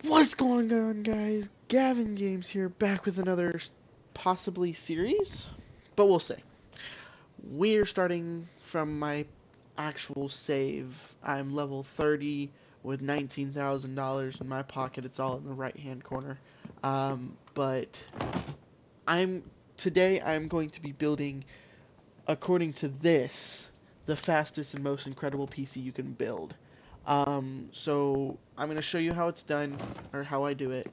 What's going on, guys? Gavin Games here, back with another possibly series, but we'll see. We're starting from my actual save. I'm level 30 with $19,000 in my pocket. It's all in the right-hand corner. But I'm today I'm going to be building, according to this, the fastest and most incredible PC you can build. So I'm going to show you how it's done, or how I do it.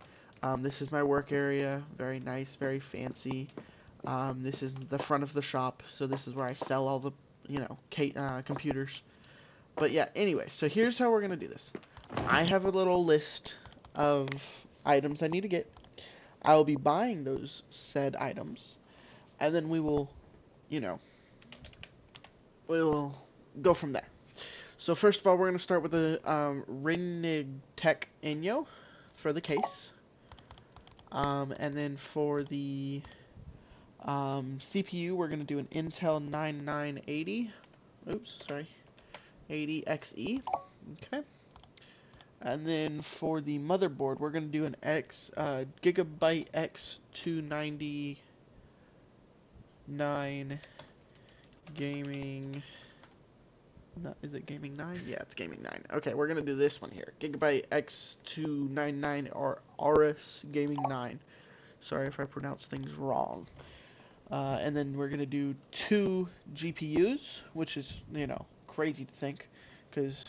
This is my work area, very nice, very fancy. This is the front of the shop, so this is where I sell all the, computers. But yeah, anyway, so here's how we're going to do this. I have a little list of items I need to get. I will be buying those said items, and then we will, we will go from there. So first of all, we're going to start with the Rinigtech Inyo for the case. And then for the CPU, we're going to do an Intel 9980. Oops, sorry. 80XE. Okay. And then for the motherboard, we're going to do an Gigabyte X299 Gaming. No, is it Gaming 9? Yeah, it's Gaming 9. Okay, we're going to do this one here. Gigabyte X299 or Aorus Gaming 9. Sorry if I pronounce things wrong. And then we're going to do 2 GPUs, which is, crazy to think, because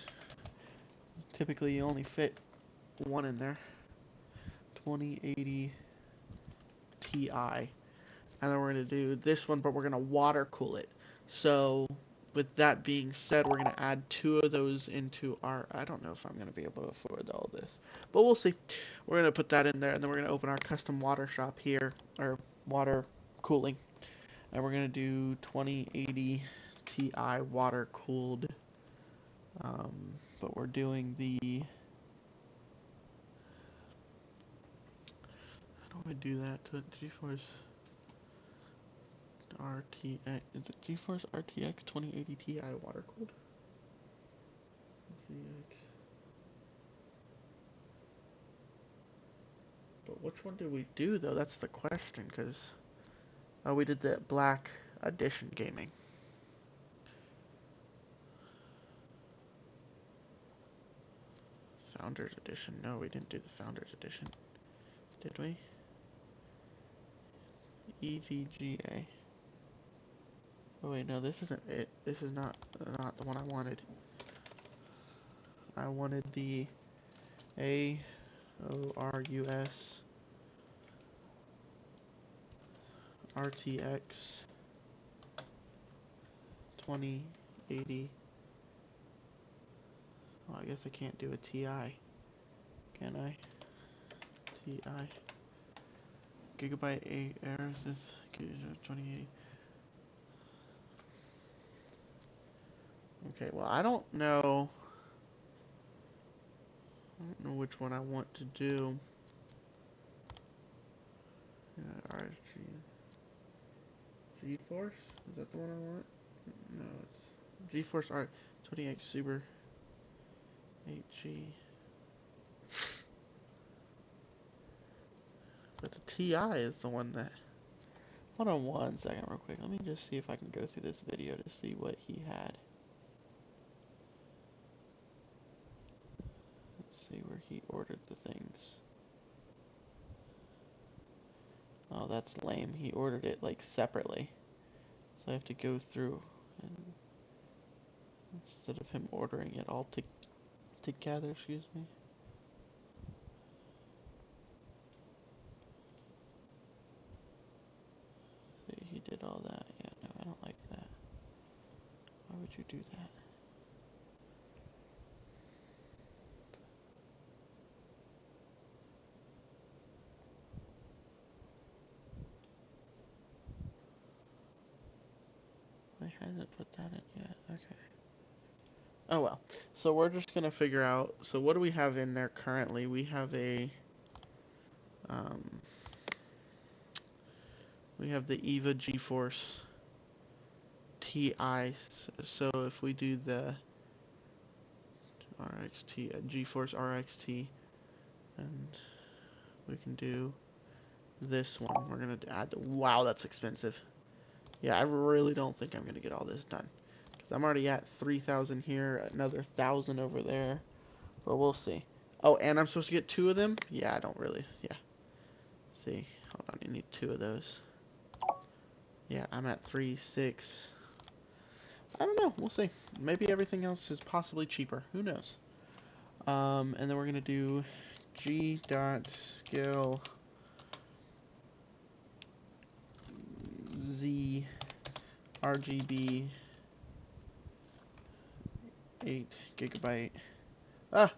typically you only fit one in there. 2080 Ti. And then we're going to do this one, but we're going to water cool it. So with that being said, we're going to add 2 of those into our, I don't know if I'm going to be able to afford all this, but we'll see. We're going to put that in there, and then we're going to open our custom water shop here, or water cooling. And we're going to do 2080 Ti water cooled, but we're doing the, how do I do that to GeForce RTX, is it GeForce RTX 2080 Ti water cooled? But which one did we do though? That's the question, because we did the Black Edition gaming. Founders Edition. No, we didn't do the Founders Edition. Did we? EVGA. Oh wait, no, this isn't it. This is not the one I wanted. I wanted the AORUS RTX 2080. Well, I guess I can't do a TI, can I? TI. Gigabyte Aorus is 2080. Okay, well, I don't know which one I want to do. RSG. GeForce? Is that the one I want? No, it's GeForce R 28 Super HG. But the TI is the one that... Hold on one second real quick. Let me just see if I can go through this video to see what he had. Let's see where he ordered the things. Oh, that's lame. He ordered it like separately. So I have to go through and instead of him ordering it all together, excuse me. See, he did all that. Yeah, no, I don't like that. Why would you do that? Why hasn't put that in yet? Okay. Oh well. So we're just gonna figure out. So what do we have in there currently? We have a we have the EVA GeForce TI. So if we do the RXT, GeForce RXT And we can do this one. We're gonna add the, wow, that's expensive. Yeah, I really don't think I'm gonna get all this done. Because I'm already at 3,000 here, another 1,000 over there. But we'll see. Oh, and I'm supposed to get 2 of them? Yeah, I don't really, yeah. See, hold on, you need 2 of those. Yeah, I'm at 3, 6. I don't know, we'll see. Maybe everything else is possibly cheaper. Who knows? And then we're gonna do G dot scale Z RGB 8 gigabyte. Ah!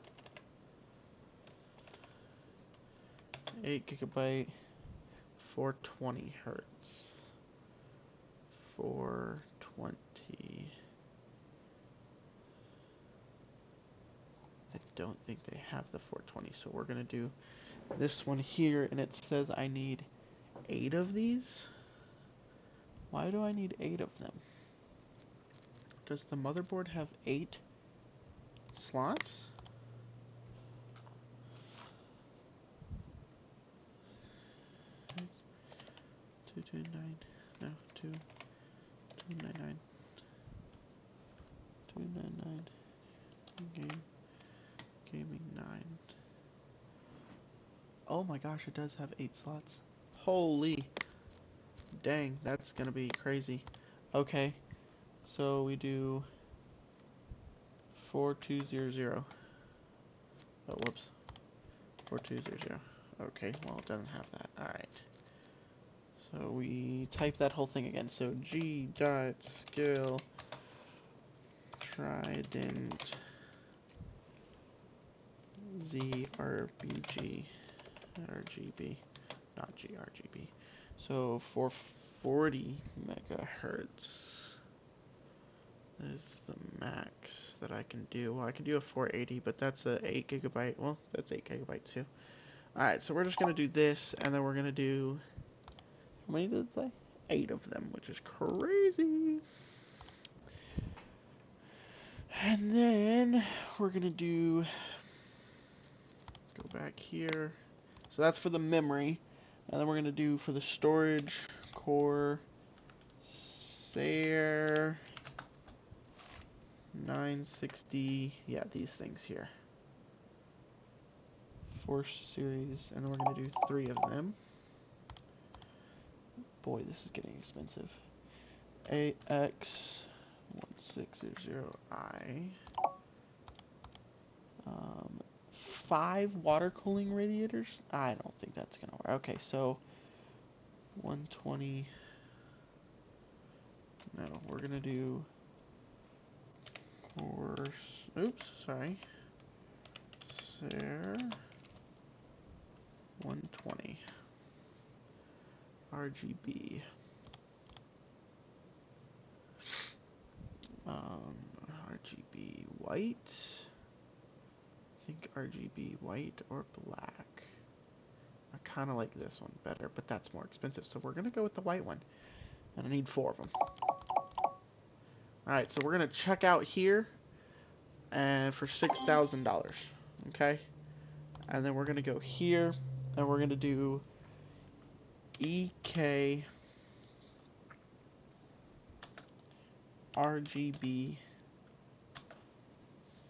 8 gigabyte 420 hertz. 420. I don't think they have the 420, so we're gonna do this one here, and it says I need 8 of these. Why do I need 8 of them? Does the motherboard have 8 slots? Two two nine, no, 299, 299, gaming 9. Oh my gosh, it does have 8 slots. Holy dang, that's gonna be crazy. Okay, so we do 4200. Oh, whoops. 4200. Okay, well, it doesn't have that. Alright. So we type that whole thing again. So G dot scale Trident Z RBG RGB, not GRGB. So for 40 megahertz is the max that I can do. Well, I can do a 480, but that's a 8 gigabyte. Well, that's 8 gigabytes too. Alright, so we're just gonna do this, and then we're gonna do, how many did it say? 8 of them, which is crazy. And then we're gonna do, go back here. So that's for the memory. And then we're gonna do for the storage, Corsair 960. Yeah, these things here. 4 series, and then we're gonna do 3 of them. Boy, this is getting expensive. AX1600i. 5 water cooling radiators? I don't think that's gonna work. Okay, so 120. No, we're gonna do course. Oops, sorry. Corsair 120 RGB. RGB white. I think RGB white or black. I kind of like this one better, but that's more expensive, so we're gonna go with the white one. And I need 4 of them. Alright, so we're gonna check out here and for $6,000. Okay? And then we're gonna go here and we're gonna do EK RGB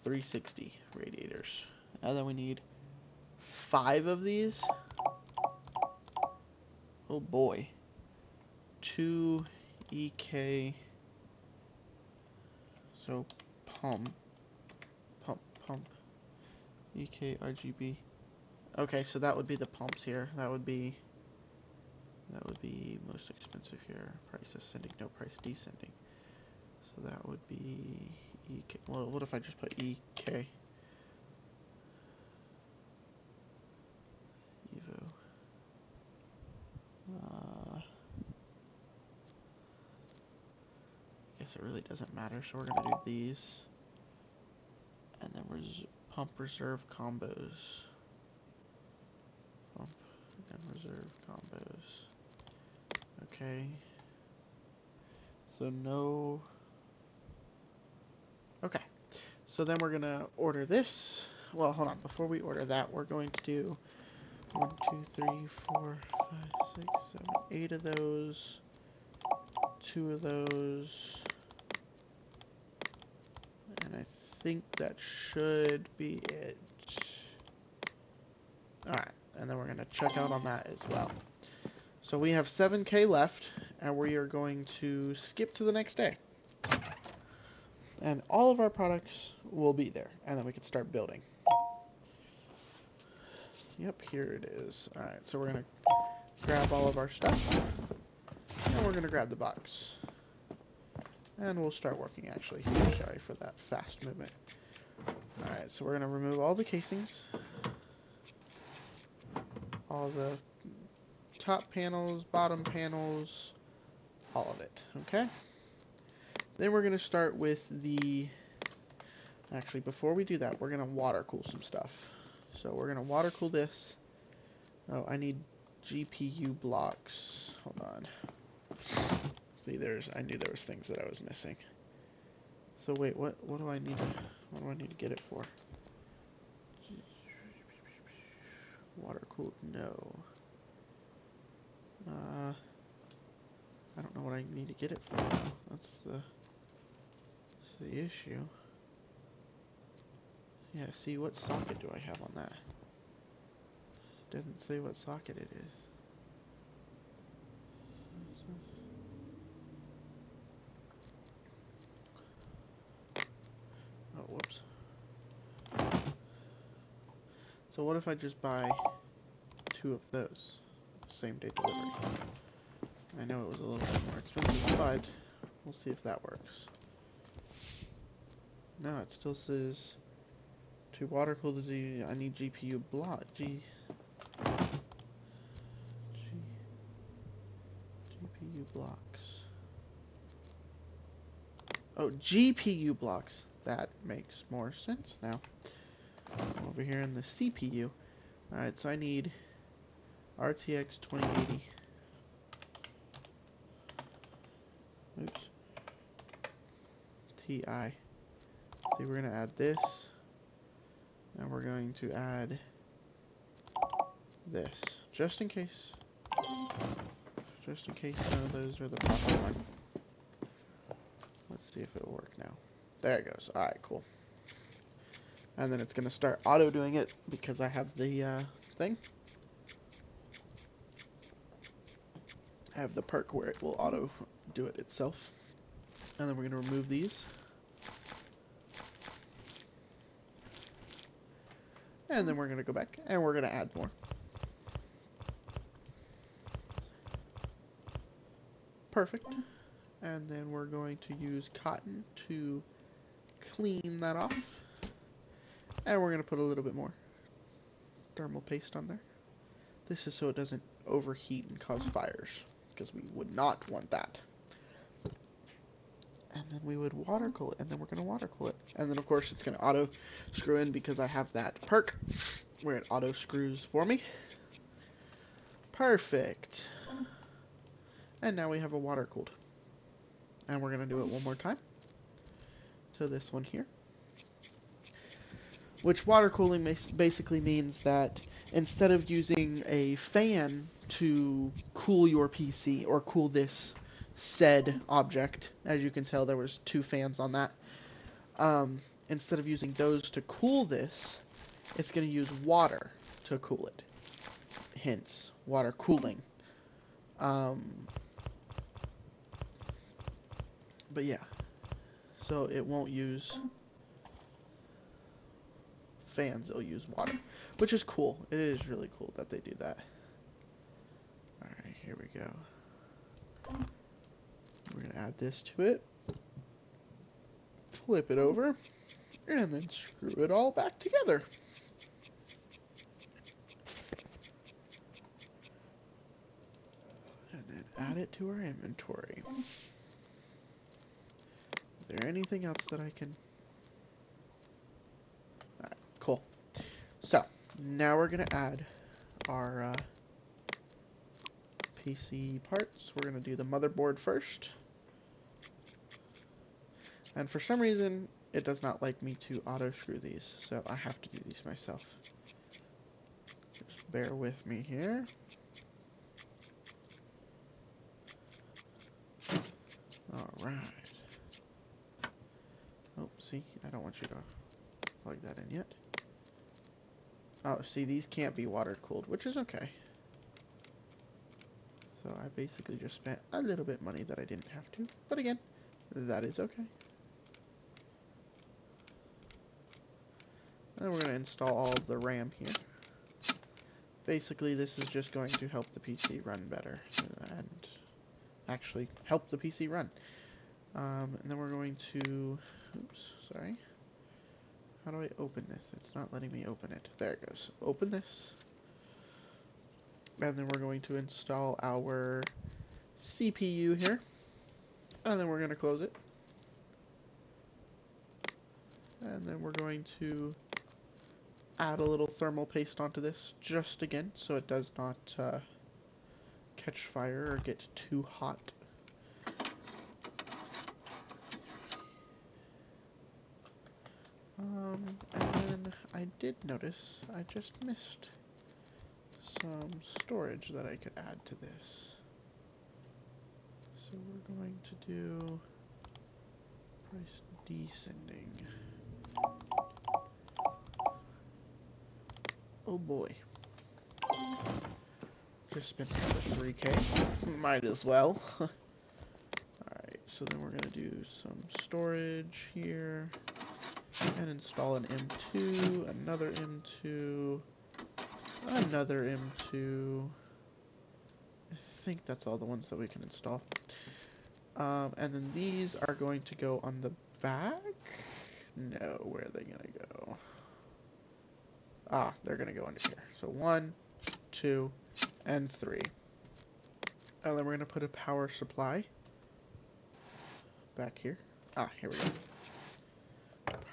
360 radiators. And then we need 5 of these. Oh boy. 2 EK. So pump. EK RGB. Okay, so that would be the pumps here. That would be most expensive here. Price ascending, no price descending. So that would be EK. Well, what if I just put EK? Evo. I guess it really doesn't matter, so we're gonna do these. And then pump reserve combos. Pump and reserve combos. Okay. So no. Okay. So then we're gonna order this. well, hold on. Before we order that, we're going to do 1, 2, 3, 4, 5, 6, 7, 8 of those, 2 of those, and I think that should be it. Alright, and then we're going to check out on that as well. So we have 7K left, and we are going to skip to the next day. And all of our products will be there, and then we can start building. Yep, here it is. Alright, so we're going to grab all of our stuff, and we're going to grab the box. And we'll start working, actually. Sorry for that fast movement. Alright, so we're going to remove all the casings, all the top panels, bottom panels, all of it, okay? Then we're going to start with the... Actually, before we do that, we're going to water cool some stuff. So we're going to water cool this. Oh, I need GPU blocks. Hold on. See, I knew there was things that I was missing. So wait, what do I need to get it for? Water cooled, no. I don't know what I need to get it for now. That's the issue. Yeah, see, what socket do I have on that? It doesn't say what socket it is. Oh, whoops. So what if I just buy 2 of those? Same day delivery. I know it was a little bit more expensive, but we'll see if that works. No, it still says to water cool the I need GPU block GPU blocks. Oh, GPU blocks. That makes more sense now. Over here in the CPU. Alright, so I need RTX 2080. Oops. Ti. See, we're going to add this. And we're going to add this. Just in case. Just in case none of those are the proper one. Let's see if it'll work now. There it goes. Alright, cool. And then it's going to start auto doing it because I have the thing. I have the perk where it will auto do it itself. And then we're going to remove these. And then we're going to go back and we're going to add more. Perfect. And then we're going to use cotton to clean that off. And we're going to put a little bit more thermal paste on there. This is so it doesn't overheat and cause fires, because we would not want that. And then we would water cool it, and then we're going to water cool it. And then of course it's going to auto screw in because I have that perk where it auto screws for me. Perfect. And now we have a water cooled. And we're going to do it one more time to this one here. Which water cooling basically means that instead of using a fan to cool your PC or cool this said object, as you can tell there was 2 fans on that, instead of using those to cool this, it's going to use water to cool it. Hence, water cooling. But yeah, so it won't use fans, it'll use water, which is cool. It is really cool that they do that. Alright, here we go. We're going to add this to it, flip it over, and then screw it all back together. And then add it to our inventory. Is there anything else that I can... Alright, cool. So, now we're going to add our PC parts. We're going to do the motherboard first. And for some reason, it does not like me to auto screw these, so I have to do these myself. Just bear with me here. Alright. Oh, see, I don't want you to plug that in yet. Oh, see, these can't be water cooled, which is okay. So I basically just spent a little bit money that I didn't have to, but again, that is okay. And we're going to install all of the RAM here. Basically, this is just going to help the PC run better, and actually help the PC run. And then we're going to, oops, sorry. How do I open this? It's not letting me open it. There it goes. Open this. And then we're going to install our CPU here. And then we're going to close it. And then we're going to add a little thermal paste onto this, just again, so it does not catch fire or get too hot. And then I did notice I just missed some storage that I could add to this. So we're going to do price descending. Oh boy. Just spent another 3K. Might as well. Alright, so then we're gonna do some storage here. And install an M2, another M2, another M2. I think that's all the ones that we can install. And then these are going to go on the back? No, where are they gonna go? Ah, they're gonna go under here. So 1, 2, and 3. And then we're gonna put a power supply back here. Ah, here we go.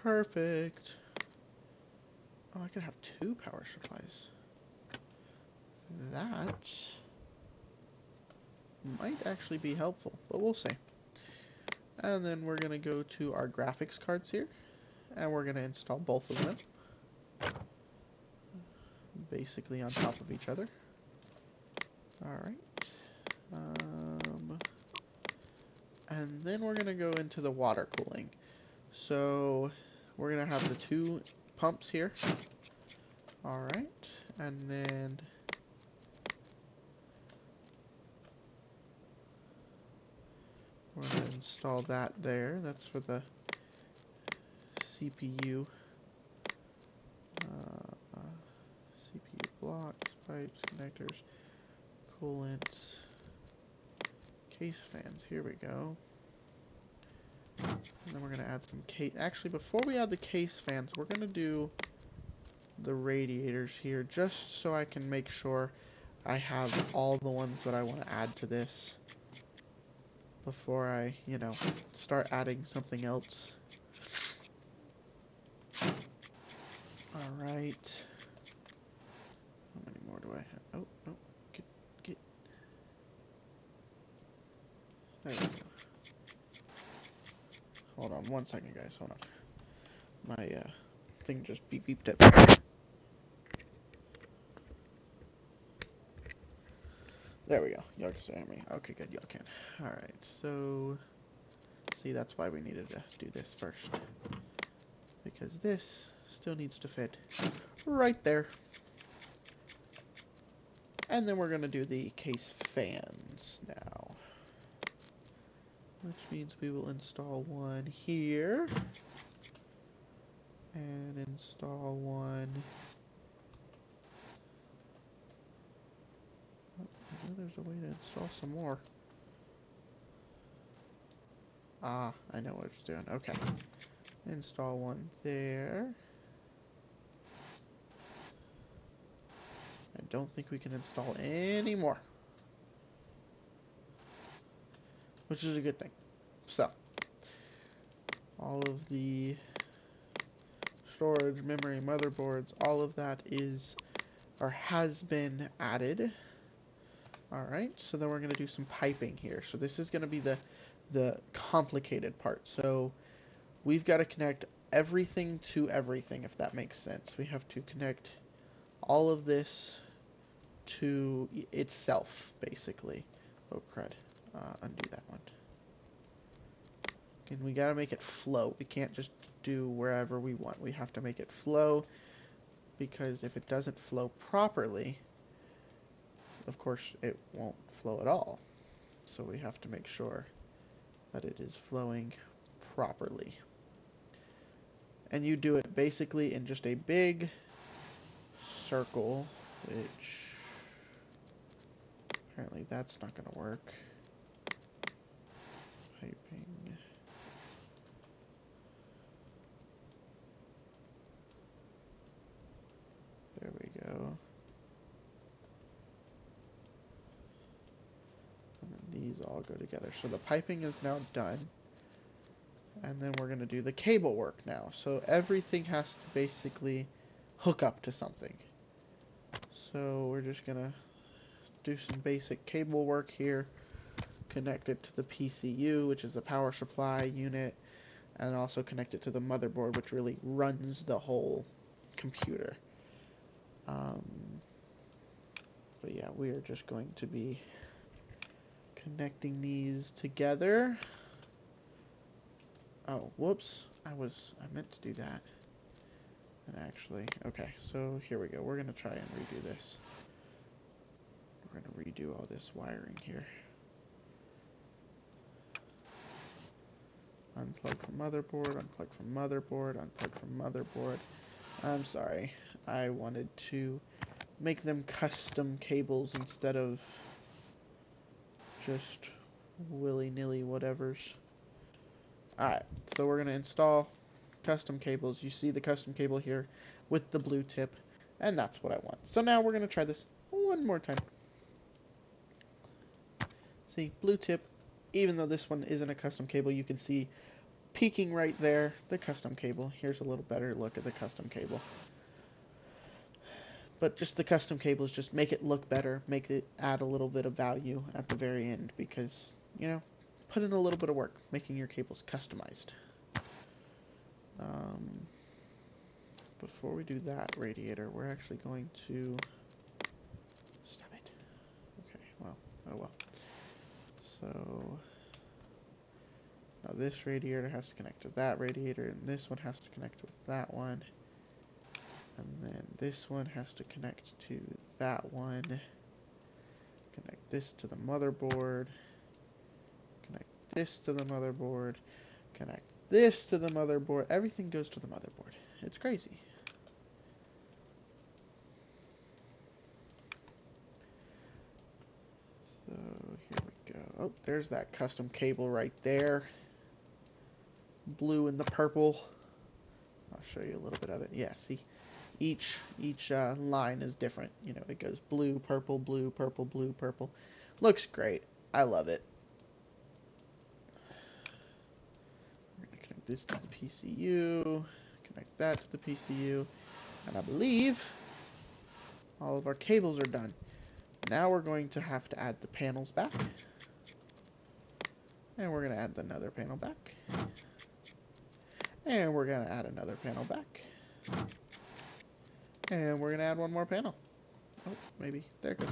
Perfect. Oh, I could have 2 power supplies. That might actually be helpful, but we'll see. And then we're going to go to our graphics cards here, and we're going to install both of them. Basically on top of each other. Alright. And then we're going to go into the water cooling. So we're going to have the 2 pumps here. Alright. And then we're going to install that there. That's for the CPU. CPU blocks, pipes, connectors, coolants, case fans. Here we go. And then we're going to add some case... Actually, before we add the case fans, we're going to do the radiators here, just so I can make sure I have all the ones that I want to add to this before I, you know, start adding something else. Alright. How many more do I have? Oh, no. Get. There we go. Hold on 1 second, guys. Hold on. My, thing just beeped up. There we go. Y'all can still hear me. Okay, good. Y'all can. Alright, so... See, that's why we needed to do this first. Because this still needs to fit right there. And then we're going to do the case fans now. Which means we will install one here. And install one... Oh, I know there's a way to install some more. Ah, I know what it's doing. Okay. Install one there. I don't think we can install any more. Which is a good thing. So, all of the storage, memory, motherboards, all of that is, or has been added. Alright, so then we're going to do some piping here. So this is going to be the complicated part. So we've got to connect everything to everything, if that makes sense. We have to connect all of this to itself, basically. Oh, crud. Undo that one. And we gotta make it flow. We can't just do wherever we want. We have to make it flow, because if it doesn't flow properly, of course, it won't flow at all. So we have to make sure that it is flowing properly. And you do it basically in just a big circle, which apparently that's not going to work. Piping. There we go. And then these all go together. So the piping is now done. And then we're going to do the cable work now. So everything has to basically hook up to something. So we're just going to do some basic cable work here. Connect it to the PCU, which is the power supply unit. And also connect it to the motherboard, which really runs the whole computer. But yeah, we are just going to be connecting these together. Oh, whoops. I meant to do that. And actually, okay, so here we go. We're going to try and redo this. We're going to redo all this wiring here. Unplug from motherboard, unplug from motherboard, unplug from motherboard. I'm sorry. I wanted to make them custom cables instead of just willy-nilly whatevers. Alright, so we're going to install custom cables. You see the custom cable here with the blue tip, and that's what I want. So now we're going to try this one more time. See, blue tip, even though this one isn't a custom cable, you can see peeking right there, the custom cable. Here's a little better look at the custom cable. But just the custom cables just make it look better, make it add a little bit of value at the very end, because, you know, put in a little bit of work making your cables customized. Before we do that radiator, we're actually going to... Stop it. Okay, well, oh well. So... Now this radiator has to connect to that radiator, and this one has to connect with that one. And then this one has to connect to that one. Connect this to the motherboard. Connect this to the motherboard. Connect this to the motherboard. Everything goes to the motherboard. It's crazy. So here we go. Oh, there's that custom cable right there. Blue and the purple. I'll show you a little bit of it. Yeah, see? Each line is different. You know, it goes blue, purple, blue, purple, blue, purple. Looks great. I love it. We're going to connect this to the PCU. Connect that to the PCU. And I believe all of our cables are done. Now we're going to have to add the panels back. And we're going to add another panel back. And we're going to add another panel back. And we're going to add one more panel. Oh, maybe. There it goes.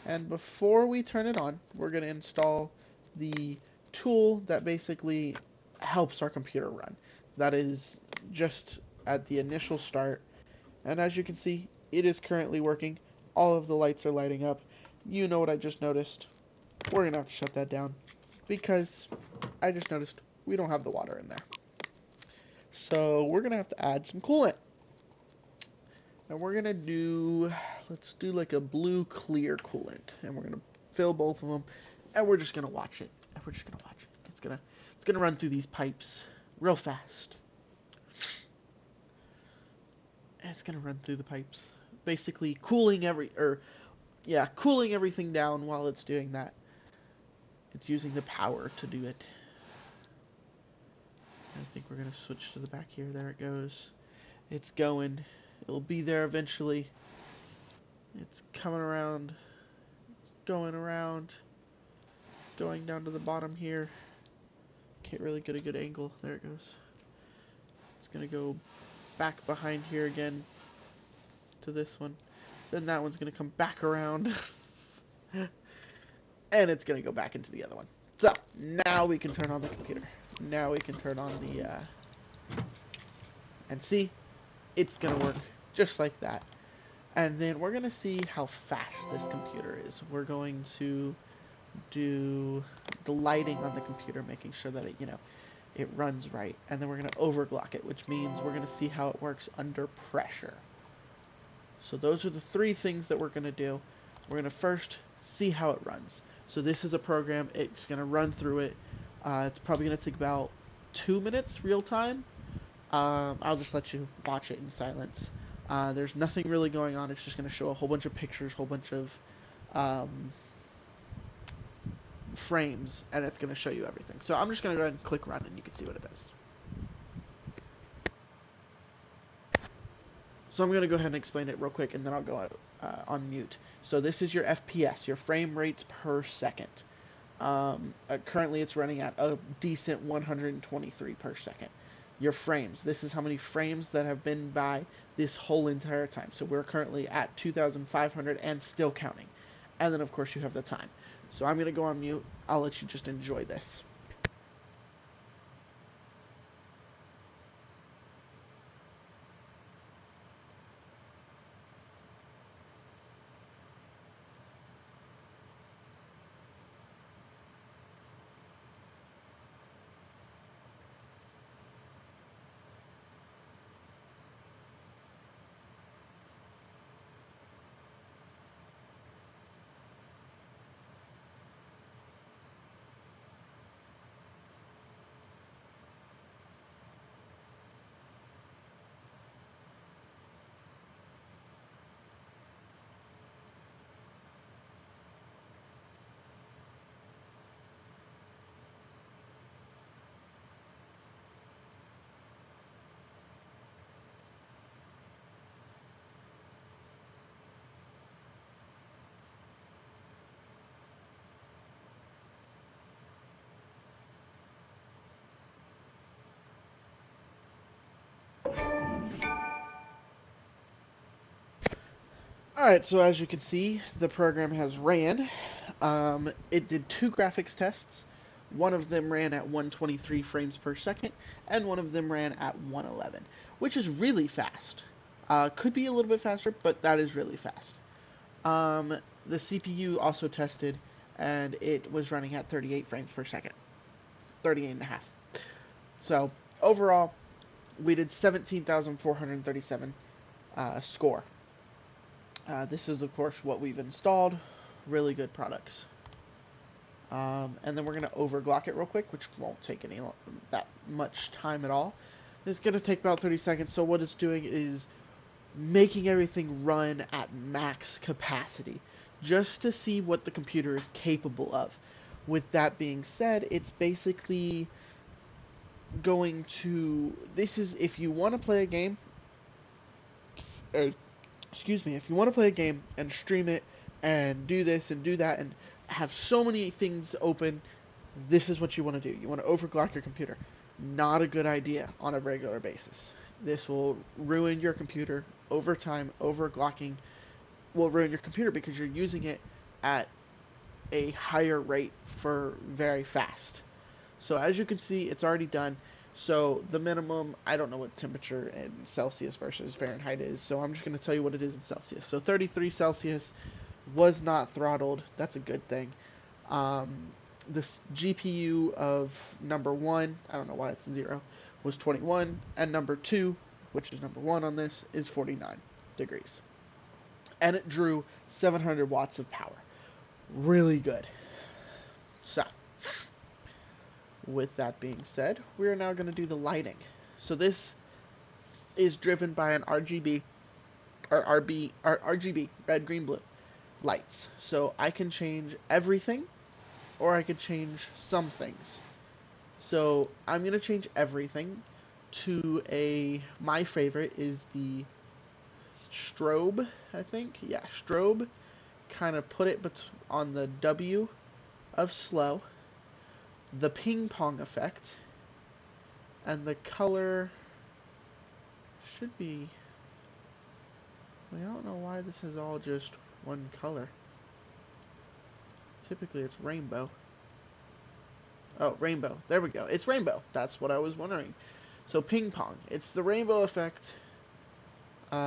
And before we turn it on, we're going to install the tool that basically helps our computer run. That is just at the initial start. And as you can see, it is currently working. All of the lights are lighting up. You know what I just noticed. We're going to have to shut that down because I just noticed we don't have the water in there. So we're going to have to add some coolant. And we're going to do, let's do like a blue clear coolant. And we're going to fill both of them. And we're just going to watch it. And we're just going to watch it. It's going to run through these pipes real fast. And it's going to run through the pipes. Basically cooling cooling everything down while it's doing that. It's using the power to do it. I think we're going to switch to the back here. There it goes. It's going. It'll be there eventually. It's coming around. It's going around. Going down to the bottom here. can't really get a good angle. There it goes. It's gonna go back behind here again to this one. Then that one's gonna come back around. And it's gonna go back into the other one. So, now we can turn on the computer. Now we can turn on the, and see, it's gonna work just like that. And then we're gonna see how fast this computer is. We're going to do the lighting on the computer, making sure that it, it runs right. And then we're gonna overclock it, which means we're gonna see how it works under pressure. So those are the three things that we're gonna do. We're gonna first see how it runs. So this is a program, it's gonna run through it. It's probably gonna take about 2 minutes real time. I'll just let you watch it in silence. There's nothing really going on. It's just going to show a whole bunch of pictures, whole bunch of frames, and it's going to show you everything. So I'm just going to go ahead and click run, and you can see what it does. So I'm going to go ahead and explain it real quick, and then I'll go on mute. So this is your FPS, your frame rates per second. Currently it's running at a decent 123 per second. Your frames, this is how many frames that have been by this whole entire time. So we're currently at 2,500 and still counting. And then of course you have the time. So I'm going to go on mute. I'll let you just enjoy this. Alright, so as you can see, the program has ran. It did 2 graphics tests. One of them ran at 123 frames per second, and one of them ran at 111, which is really fast. Could be a little bit faster, but that is really fast. The CPU also tested, and it was running at 38 frames per second. 38 and a half. So, overall, we did 17,437 score. This is, of course, what we've installed. Really good products. And then we're going to overclock it real quick, which won't take that much time at all. It's going to take about 30 seconds. So what it's doing is making everything run at max capacity, just to see what the computer is capable of. With that being said, it's basically going to... This is if you want to play a game... excuse me, if you want to play a game and stream it and do this and do that and have so many things open, this is what you want to do. You want to overclock your computer. Not a good idea on a regular basis. This will ruin your computer over time. Overclocking will ruin your computer because you're using it at a higher rate for very fast. So as you can see, it's already done. So the minimum, I don't know what temperature in Celsius versus Fahrenheit is, so I'm just going to tell you what it is in Celsius. So 33 Celsius was not throttled. That's a good thing. This GPU of number 1, I don't know why it's 0, was 21, and number 2, which is number 1 on this, is 49 degrees. And it drew 700 watts of power. Really good. So, with that being said, we are now going to do the lighting. So this is driven by an RGB, red, green, blue, lights. So I can change everything, or I could change some things. So I'm going to change everything to my favorite is the strobe, I think. Yeah, strobe. Kind of put it on the W of slow. the ping pong effect, and the color should be, I don't know why this is all just one color. Typically it's rainbow. Oh, rainbow. There we go. It's rainbow. That's what I was wondering. So ping pong. It's the rainbow effect,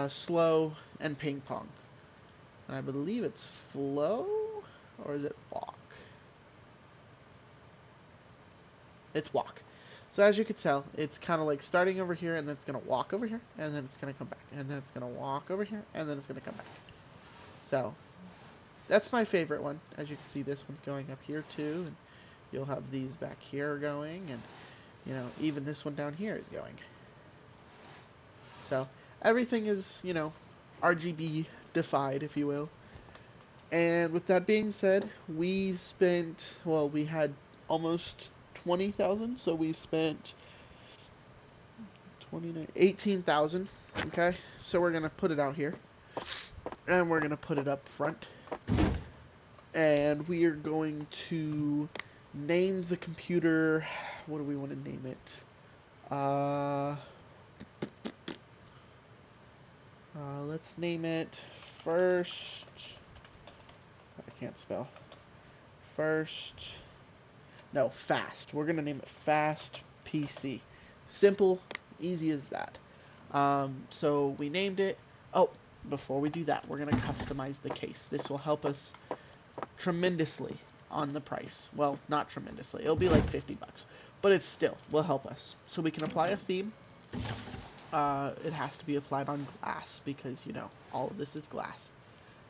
slow, and ping pong. And I believe it's flow, or is it walk? It's walk. So as you can tell, it's kind of like starting over here, and then it's going to walk over here, and then it's going to come back, and then it's going to walk over here, and then it's going to come back. So that's my favorite one. As you can see, this one's going up here too, and you'll have these back here going, and you know, even this one down here is going. So everything is, you know, RGB defied, if you will. And with that being said, we spent, well, we had almost 20,000, so we spent 18,000. Okay, so we're gonna put it out here, and we're gonna put it up front, and we are going to name the computer. What do we want to name it? Let's name it first. I can't spell. First. No, fast. We're gonna name it Fast PC. Simple, easy as that. So we named it. Oh, before we do that, we're gonna customize the case. This will help us tremendously on the price. Well, not tremendously. It'll be like 50 bucks, but it still will help us. So we can apply a theme. It has to be applied on glass because, you know, all of this is glass.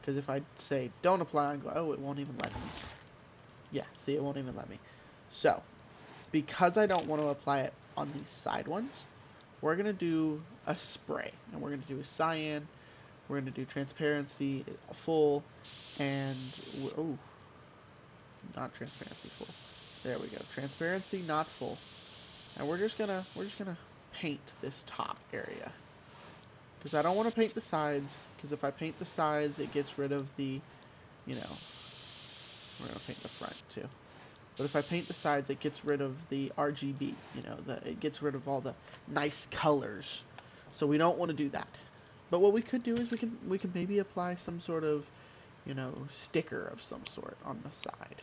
Because if I say don't apply on glass, oh, it won't even let me. Yeah, see, it won't even let me. So, because I don't want to apply it on these side ones, we're going to do a spray. And we're going to do a cyan. We're going to do transparency full. And, oh, not transparency full. There we go. Transparency not full. And we're just gonna paint this top area. Because I don't want to paint the sides. Because if I paint the sides, it gets rid of the, you know, we're going to paint the front too. But if I paint the sides, it gets rid of the RGB, you know, it gets rid of all the nice colors. So we don't want to do that. But what we could do is we can maybe apply some sort of, you know, sticker of some sort on the side.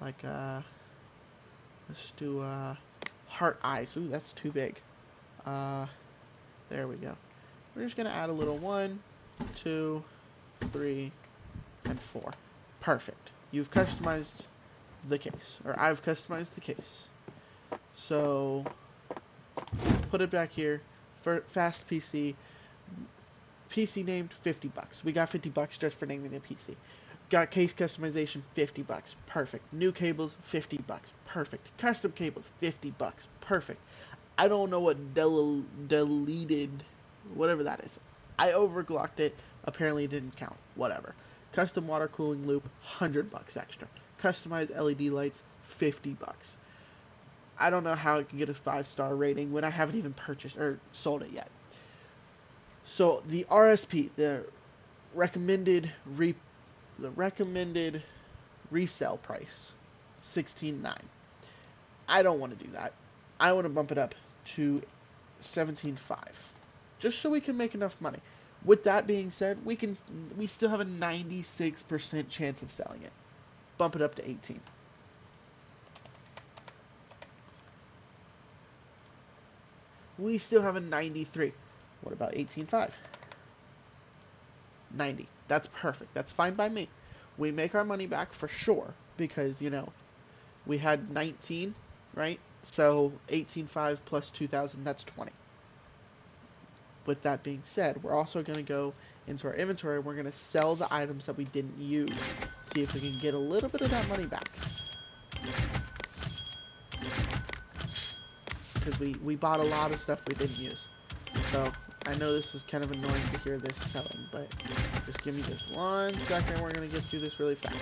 Like, let's do, heart eyes. Ooh, that's too big. There we go. We're just going to add a little 1, 2, 3, and 4. Perfect. You've customized the case, or I've customized the case. So put it back here for Fast PC. PC named 50 bucks. We got 50 bucks just for naming the PC. Got case customization 50 bucks. Perfect. New cables 50 bucks. Perfect. Custom cables 50 bucks. Perfect. I don't know what deleted whatever that is. I overclocked it. Apparently it didn't count. Whatever. Custom water cooling loop 100 bucks extra. Customized LED lights, 50 bucks. I don't know how it can get a 5-star rating when I haven't even purchased or sold it yet. So the RSP, the recommended resale price, $16.9. I don't want to do that. I want to bump it up to $17.5, just so we can make enough money. With that being said, we still have a 96% chance of selling it. Bump it up to 18. We still have a 93. What about 18.5? 90. That's perfect. That's fine by me. We make our money back for sure because, you know, we had 19, right? So 18.5 plus 2,000, that's 20. With that being said, we're also going to go into our inventory. We're going to sell the items that we didn't use. See if we can get a little bit of that money back. Because we bought a lot of stuff we didn't use. So, I know this is kind of annoying to hear this selling, but just give me just 1 second. We're going to get through this really fast.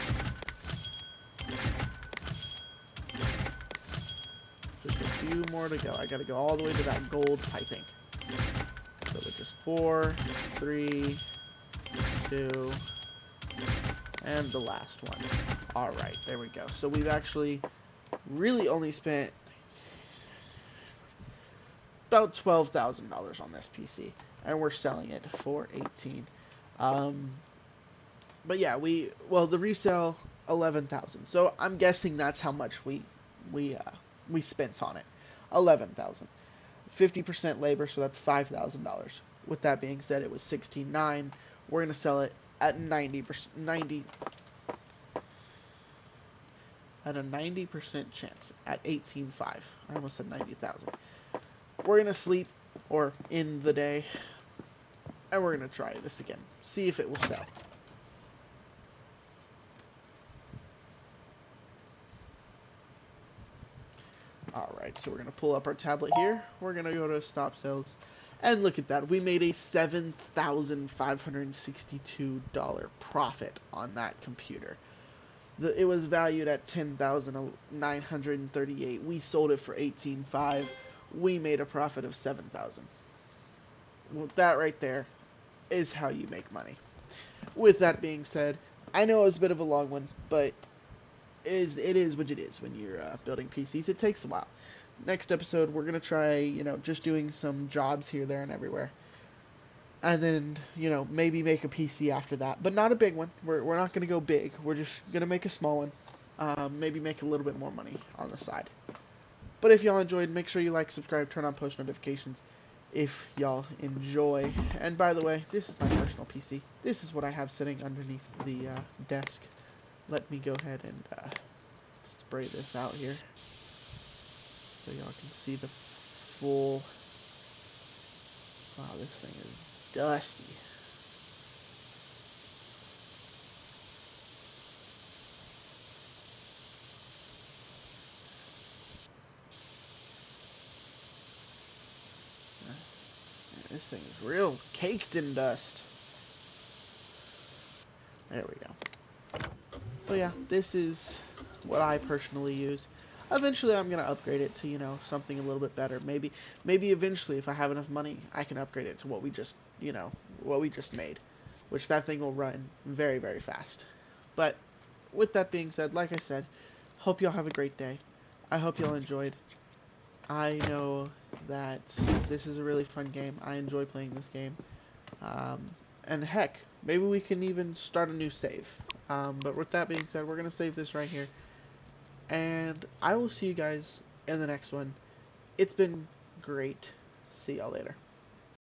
Just a few more to go. I got to go all the way to that gold piping. So it's just 4, 3, 2, and the last one. Alright, there we go. So we've actually really only spent about $12,000 on this PC, and we're selling it for 18. Um, but yeah, the resale 11,000. So I'm guessing that's how much we uh, we spent on it. 11,000. 50% labor, so that's $5,000. With that being said, it was 16.9. We're gonna sell it at 90% at a 90% chance at 18.5. I almost said 90,000. We're gonna sleep or in the day, and we're gonna try this again. See if it will sell. Alright, so we're going to pull up our tablet here. We're going to go to stop sales. And look at that. We made a $7,562 profit on that computer. It was valued at $10,938. We sold it for $18,500. We made a profit of $7,000. Well, that right there is how you make money. With that being said, I know it was a bit of a long one, but it is what it is when you're building PCs. It takes a while. Next episode, we're going to try, just doing some jobs here, there, and everywhere. And then, maybe make a PC after that. But not a big one. We're not going to go big. We're just going to make a small one. Maybe make a little bit more money on the side. But if y'all enjoyed, make sure you like, subscribe, turn on post notifications if y'all enjoy. And by the way, this is my personal PC. This is what I have sitting underneath the desk. Let me go ahead and spray this out here so y'all can see the full. Wow, this thing is dusty. This thing is real caked in dust. There we go. So yeah, this is what I personally use. Eventually I'm going to upgrade it to, something a little bit better. Maybe eventually if I have enough money, I can upgrade it to what we just, what we just made. Which that thing will run very, very fast. But with that being said, like I said, hope y'all have a great day. I hope y'all enjoyed. I know that this is a really fun game. I enjoy playing this game. And heck, maybe we can even start a new save. But with that being said, we're going to save this right here. And I will see you guys in the next one. It's been great. See y'all later.